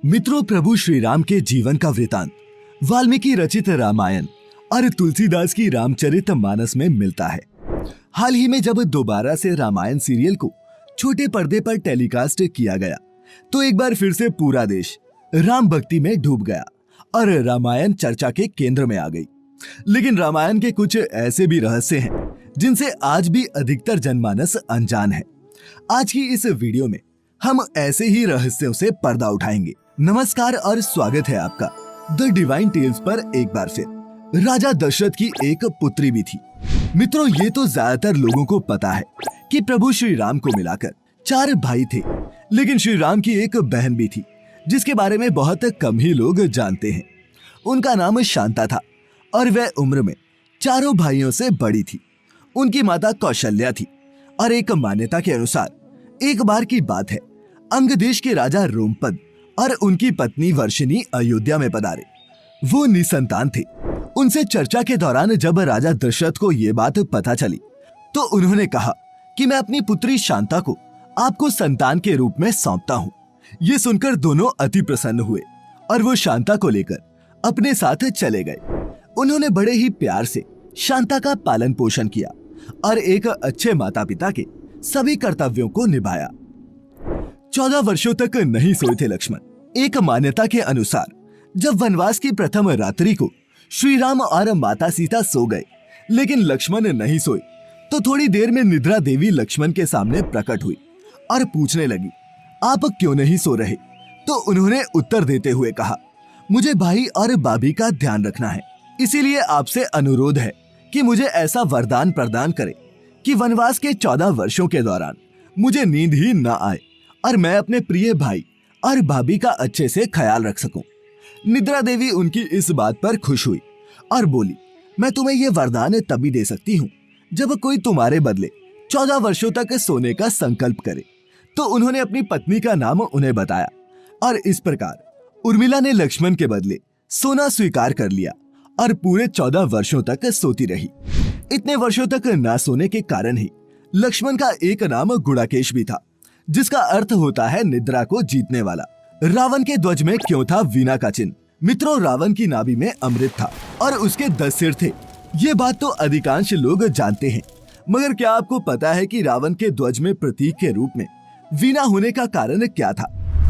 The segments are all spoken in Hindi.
मित्रों, प्रभु श्री राम के जीवन का वृतांत वाल्मीकि रचित रामायण और तुलसीदास की रामचरितमानस में मिलता है। हाल ही में जब दोबारा से रामायण सीरियल को छोटे पर्दे पर टेलीकास्ट किया गया तो एक बार फिर से पूरा देश राम भक्ति में डूब गया और रामायण चर्चा के केंद्र में आ गई। लेकिन रामायण के कुछ ऐसे भी रहस्य हैं जिनसे आज भी अधिकतर जनमानस अनजान है। आज की इस वीडियो में हम ऐसे ही रहस्यों से पर्दा उठाएंगे। नमस्कार और स्वागत है आपका द डिवाइन टेल्स पर एक बार फिर। राजा दशरथ की एक पुत्री भी थी। मित्रों, ये तो ज्यादातर लोगों को पता है कि प्रभु श्री राम को मिलाकर 4 भाई थे, लेकिन श्री राम की एक बहन भी थी जिसके बारे में बहुत कम ही लोग जानते हैं। उनका नाम शांता था और वह उम्र में चारों भाइयों से बड़ी थी। उनकी माता कौशल्या थी और एक मान्यता के अनुसार एक बार की बात है, अंग देश के राजा रोमपद और उनकी पत्नी वर्षिनी अयोध्या में पधारे। वो निसंतान थे। उनसे चर्चा के दौरान जब राजा दशरथ को ये बात पता चली तो उन्होंने कहा कि मैं अपनी पुत्री शांता को आपको संतान के रूप में सौंपता हूँ। ये सुनकर दोनों अति प्रसन्न हुए और वो शांता को लेकर अपने साथ चले गए। उन्होंने बड़े ही प्यार से शांता का पालन पोषण किया और एक अच्छे माता पिता के सभी कर्तव्यों को निभाया। 14 वर्षों तक नहीं सोए थे लक्ष्मण। एक मान्यता के अनुसार जब वनवास की प्रथम रात्रि को श्री राम और माता सीता सो गए, लेकिन लक्ष्मण नहीं सोए, तो थोड़ी देर में निद्रा देवी लक्ष्मण के सामने प्रकट हुई और पूछने लगी, आप क्यों नहीं सो रहे? तो उन्होंने उत्तर देते हुए कहा, मुझे भाई और भाभी का ध्यान रखना है, इसीलिए आपसे अनुरोध है कि मुझे ऐसा वरदान प्रदान करें कि वनवास के 14 वर्षों के दौरान मुझे नींद ही न आए और मैं अपने प्रिय भाई और भाभी का अच्छे से ख्याल रख सकूं। निद्रा देवी उनकी इस बात पर खुश हुई और बोली, मैं तुम्हें यह वरदान तभी दे सकती हूँ जब कोई तुम्हारे बदले 14 वर्षों तक सोने का संकल्प करे। तो उन्होंने अपनी पत्नी का नाम उन्हें बताया और इस प्रकार उर्मिला ने लक्ष्मण के बदले सोना स्वीकार कर लिया और पूरे 14 वर्षों तक सोती रही। इतने वर्षों तक ना सोने के कारण ही लक्ष्मण का एक नाम गुड़ाकेश भी था, जिसका अर्थ होता है निद्रा को जीतने वाला। रावण के ध्वज में क्यों था वीणा का चिन्ह? मित्रों, रावण की नाभि में अमृत था और उसके 10 सिर थे। ये बात तो अधिकांश लोग जानते हैं, मगर क्या आपको पता है कि रावण के ध्वज में प्रतीक के रूप में वीणा होने का कारण क्या था?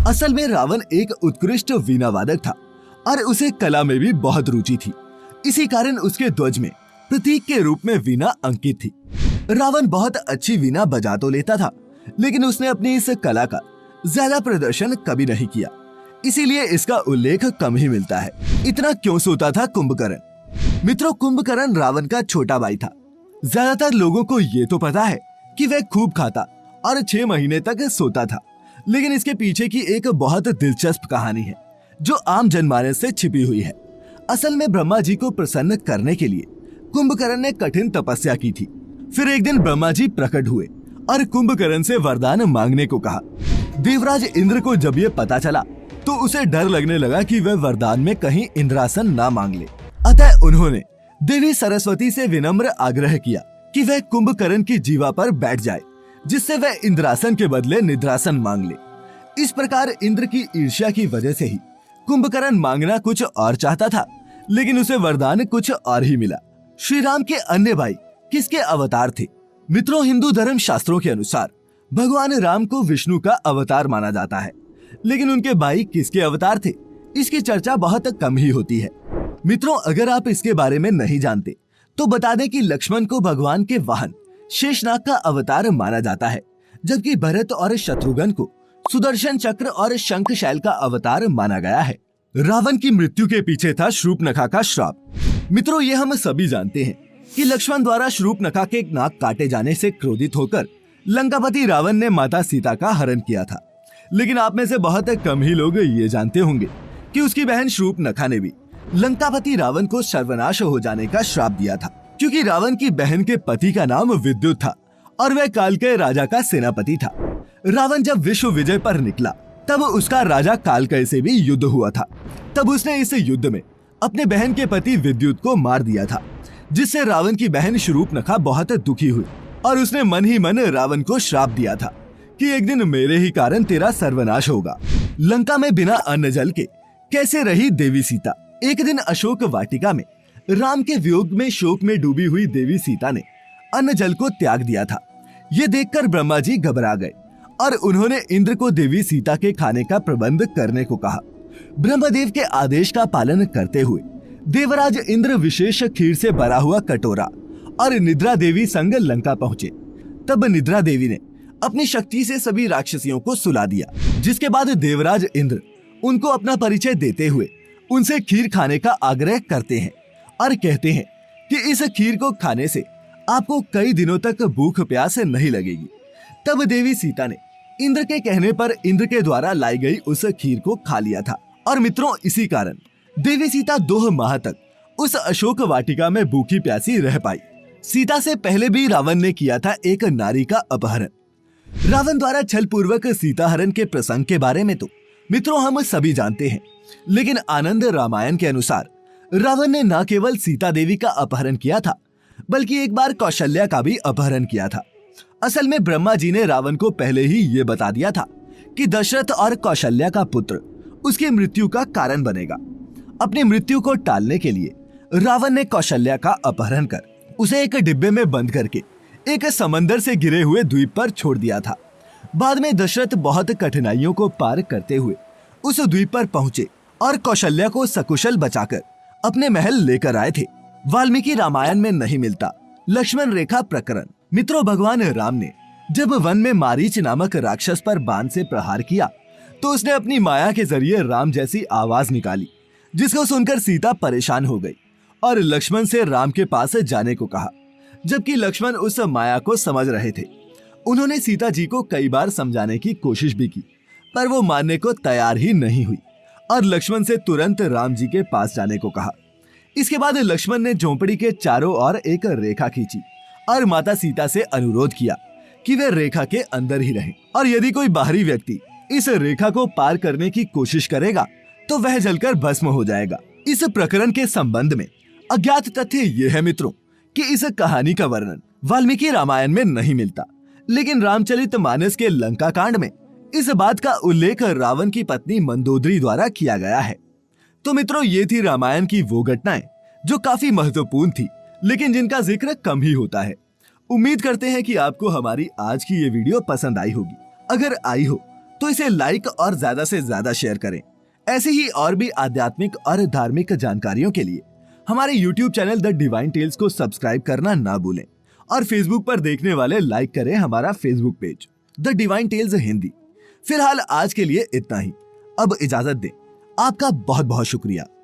असल में रावण एक उत्कृष्ट वीणा वादक था और उसे कला में भी बहुत रुचि थी। इसी कारण उसके ध्वज में प्रतीक के रूप में वीणा अंकित थी। रावण बहुत अच्छी वीणा बजा तो लेता था, लेकिन उसने अपनी इस कला का ज्यादा प्रदर्शन कभी नहीं किया, इसीलिए इसका उल्लेख कम ही मिलता है। इतना क्यों सोता था कुंभकर्ण? मित्रों, कुंभकर्ण रावण का छोटा भाई था। ज्यादातर लोगों को ये तो पता है कि वह खूब खाता और 6 महीने तक सोता था, लेकिन इसके पीछे की एक बहुत दिलचस्प कहानी है जो आम जनमानस से छिपी हुई है। असल में ब्रह्मा जी को प्रसन्न करने के लिए कुंभकर्ण ने कठिन तपस्या की थी। फिर एक दिन ब्रह्मा जी प्रकट हुए और कुंभकर्ण से वरदान मांगने को कहा। देवराज इंद्र को जब ये पता चला तो उसे डर लगने लगा कि वह वरदान में कहीं इंद्रासन ना मांग ले। अतः उन्होंने देवी सरस्वती से विनम्र आग्रह किया कि वह कुंभकर्ण की जीवा पर बैठ जाए, जिससे वह इंद्रासन के बदले निद्रासन मांग ले। इस प्रकार इंद्र की ईर्ष्या की वजह से ही कुंभकर्ण मांगना कुछ और चाहता था, लेकिन उसे वरदान कुछ और ही मिला। श्री राम के अन्य भाई किसके अवतार थे? मित्रों, हिंदू धर्म शास्त्रों के अनुसार भगवान राम को विष्णु का अवतार माना जाता है, लेकिन उनके भाई किसके अवतार थे, इसकी चर्चा बहुत कम ही होती है। मित्रों, अगर आप इसके बारे में नहीं जानते तो बता दें कि लक्ष्मण को भगवान के वाहन शेषनाग का अवतार माना जाता है, जबकि भरत और शत्रुघ्न को सुदर्शन चक्र और शंखशैल का अवतार माना गया है। रावण की मृत्यु के पीछे था शूर्पणखा का श्राप। मित्रों, ये हम सभी जानते हैं कि लक्ष्मण द्वारा शूर्पणखा के नाक काटे जाने से क्रोधित होकर लंकापति रावण ने माता सीता का हरण किया था। लेकिन आप में से बहुत कम ही लोग ये जानते होंगे कि उसकी बहन शूर्पणखा ने भी लंकापति रावण को सर्वनाश हो जाने का श्राप दिया था, क्योंकि रावण की बहन के पति का नाम विद्युत था और वह कालकय राजा का सेनापति था। रावण जब विश्व विजय पर निकला तब उसका राजा कालकय से भी युद्ध हुआ था। तब उसने इस युद्ध में अपने बहन के पति विद्युत को मार दिया था, जिससे रावण की बहन शूर्पणखा बहुत दुखी हुई और उसने मन ही मन रावण को श्राप दिया था कि एक दिन मेरे ही कारण तेरा सर्वनाश होगा। लंका में बिना अन्न जल के कैसे रही देवी सीता। एक दिन अशोक वाटिका में राम के वियोग में शोक में डूबी हुई देवी सीता ने अन्न जल को त्याग दिया था। ये देखकर ब्रह्मा जी घबरा गए और उन्होंने इंद्र को देवी सीता के खाने का प्रबंध करने को कहा। ब्रह्मदेव के आदेश का पालन करते हुए देवराज इंद्र विशेष खीर से भरा हुआ कटोरा और निद्रा देवी संग लंका पहुंचे। तब निद्रा देवी ने अपनी शक्ति से सभी राक्षसियों को सुला दिया, जिसके बाद देवराज इंद्र उनको अपना परिचय देते हुए उनसे खीर खाने का आग्रह करते हैं और कहते हैं कि इस खीर को खाने से आपको कई दिनों तक भूख प्यास नहीं लगेगी। तब देवी सीता ने इंद्र के कहने पर इंद्र के द्वारा लाई गई उस खीर को खा लिया था। और मित्रों, इसी कारण देवी सीता 2 माह तक उस अशोक वाटिका में भूखी प्यासी रह पाई। सीता से पहले भी रावण ने किया था एक नारी का अपहरण। रावण द्वारा छल पूर्वक सीता हरण के प्रसंग के बारे में तो मित्रों हम सभी जानते हैं, लेकिन आनंद रामायण के अनुसार रावण ने न केवल सीता देवी का अपहरण किया था, बल्कि एक बार कौशल्या का भी अपहरण किया था। असल में ब्रह्मा जी ने रावण को पहले ही ये बता दिया था कि दशरथ और कौशल्या का पुत्र उसकी मृत्यु का कारण बनेगा। अपनी मृत्यु को टालने के लिए रावण ने कौशल्या का अपहरण कर उसे एक डिब्बे में बंद करके एक समंदर से घिरे हुए द्वीप पर छोड़ दिया था। बाद में दशरथ बहुत कठिनाइयों को पार करते हुए उस द्वीप पर पहुंचे और कौशल्या को सकुशल बचाकर अपने महल लेकर आए थे। वाल्मीकि रामायण में नहीं मिलता लक्ष्मण रेखा प्रकरण। मित्रों, भगवान राम ने जब वन में मारीच नामक राक्षस पर बाण से प्रहार किया तो उसने अपनी माया के जरिए राम जैसी आवाज निकाली, जिसको सुनकर सीता परेशान हो गई और लक्ष्मण से राम के पास जाने को कहा। जबकि लक्ष्मण उस माया को समझ रहे थे। उन्होंने सीता जी को कई बार समझाने की कोशिश भी की, पर वो मानने को तैयार ही नहीं हुई और लक्ष्मण से तुरंत राम जी के पास जाने को कहा। इसके बाद लक्ष्मण ने झोंपड़ी के चारों ओर एक रेखा खींची और माता सीता से अनुरोध किया कि वे रेखा के अंदर ही रहें और यदि कोई बाहरी व्यक्ति इस रेखा को पार करने की कोशिश करेगा तो वह जलकर भस्म हो जाएगा। इस प्रकरण के संबंध में अज्ञात तथ्य ये है मित्रों कि इस कहानी का वर्णन वाल्मीकि रामायण में नहीं मिलता, लेकिन रामचरितमानस के लंका कांड में इस बात का उल्लेख रावण की पत्नी मंदोदरी द्वारा किया गया है। तो मित्रों, ये थी रामायण की वो घटनाएं जो काफी महत्वपूर्ण थी, लेकिन जिनका जिक्र कम ही होता है। उम्मीद करते हैं कि आपको हमारी आज की ये वीडियो पसंद आई होगी। अगर आई हो तो इसे लाइक और ज्यादा से ज्यादा शेयर करें। ऐसे ही और भी आध्यात्मिक और धार्मिक जानकारियों के लिए हमारे YouTube चैनल द डिवाइन टेल्स को सब्सक्राइब करना ना भूलें और Facebook पर देखने वाले लाइक करें हमारा Facebook page the divine tales Hindi. फिलहाल आज के लिए इतना ही। अब इजाजत दें। आपका बहुत बहुत शुक्रिया।